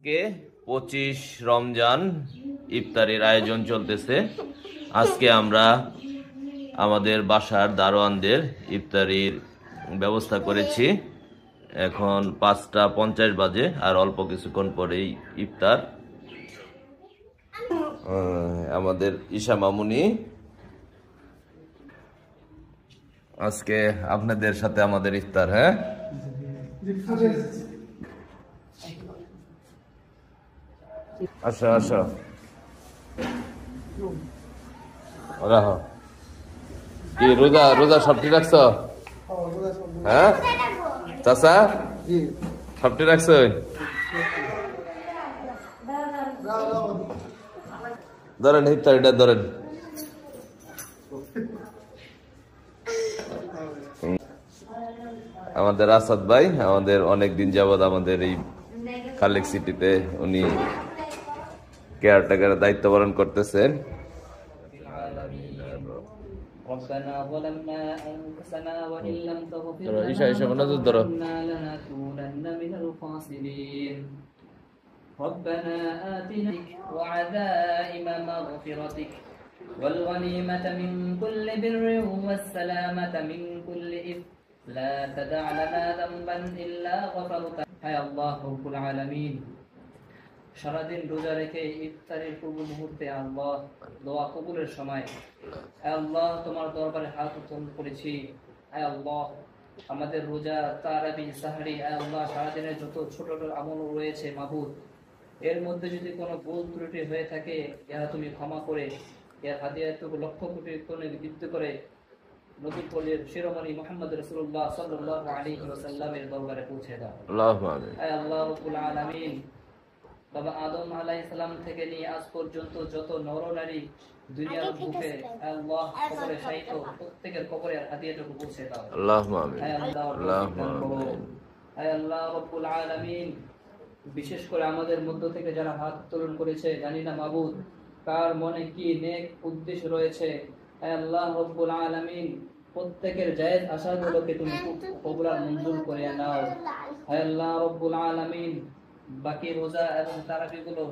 কে 25 রমজান ইফতারের আয়োজন চলতেছে। আজকে আমরা আমাদের বাসার দারোয়ানদের ইফতারির ব্যবস্থা করেছি। এখন 5টা 50 বাজে, আর অল্প কিছুক্ষণ পরেই ইফতার। আমাদের ঈশা মামুনি আজকে আপনাদের সাথে আমাদের ইফতার। হ্যাঁ, আসো আসো, রাহো। কি রোজা রোজা সব ঠিক রাখছো? হ্যাঁ চাচা, সব ঠিক রাখছো? ধরেন ইফতারিটা ধরেন। আমাদের আসাদ ভাই আমাদের অনেক দিন যাবত আমাদের এই খালেক সিটিতে উনি কেয়ারটেকারের দায়িত্ব পালন করতেছেন। ربنا ظلمنا أنفسنا وإن لم تغفر لنا لنكونن من الخاسرين ربنا آتنا وعزائم مغفرتك والغنيمة من كل بر والسلامة من كل إثم لا تدع لنا ذنبا إلا غفرته يا الله رب العالمين। সারাদিন রোজা রেখে ইফতারের পূর্ব মুহূর্তে আল্লাহ দোয়া কবুলের সময় আল্লাহ তোমার দরবারে হাত উত্তোলন করেছি। আল্লাহ আমাদের রোজা, তারাবি, সাহরি, আল্লাহ সারাদিনের যত ছোট ছোট আমল রয়েছে মাবুদ, এর মধ্যে যদি কোনো ভুল ত্রুটি হয়ে থাকে ইহা তুমি ক্ষমা করে এর হাদিয়াটুকু লক্ষ কোটি কোণে বৃদ্ধি করে নবীর কোলের শিরোমণি মুহাম্মদ রাসূলুল্লাহ সাল্লাল্লাহু আলাইহি ওয়াসাল্লামের দরবারে পৌঁছে দাও। আল্লাহুম্মা আমিন। আল্লাহ রাব্বুল আলামিন, বাবা আদম আলাইহিস সালাম থেকে নিয়ে আজ পর্যন্ত যত নরনারী দুনিয়ার বুকে আল্লাহ কবরে শায়িত, প্রত্যেকের কবরে হাদিয়াটুকু পৌঁছে দাও। আল্লাহুম্মা আমিন। আল্লাহুম্মা আমিন। আল্লাহ রাব্বুল আলামিন, বিশেষ করে আমাদের মধ্য থেকে যারা হাত উত্তোলন করেছে, জানি না মাবুদ কার মনে কি নেক উদ্দেশ্য রয়েছে। আল্লাহ রাব্বুল আলামিন, প্রত্যেকের জায়েজ আশাগুলোকে তুমি কবুল আর মঞ্জুর করে নাও। আল্লাহ রাব্বুল আলামিন, বাকি রোজা এবং তারাবিগুলো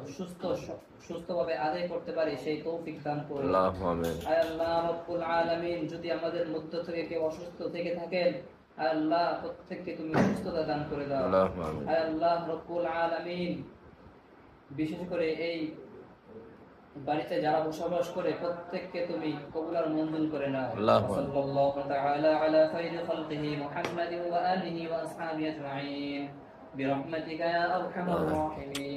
সুস্থভাবে আদায় করতে পারি সেই তৌফিক দান করুন। আল্লাহুম্মা আমিন। আল্লাহ রাব্বুল আলামিন, যদি আমাদের মধ্য থেকে কেউ অসুস্থ থেকে থাকেন আল্লাহ প্রত্যেককে তুমি সুস্থতা দান করে দাও। আল্লাহুম্মা আমিন। আল্লাহ রাব্বুল আলামিন, বিশেষ করে এই বাড়িতে যারা বসবাস করে প্রত্যেককে তুমি কবুল আর মঞ্জুর করে নাও। সাল্লাল্লাহু তাআলা আলা খায়রি খালকিহি মুহাম্মাদিন ওয়া আলিহি ওয়া আসহাবিহি আজমাইন বিরহমাতিকা ইয়া আরহামার রাহিমিন।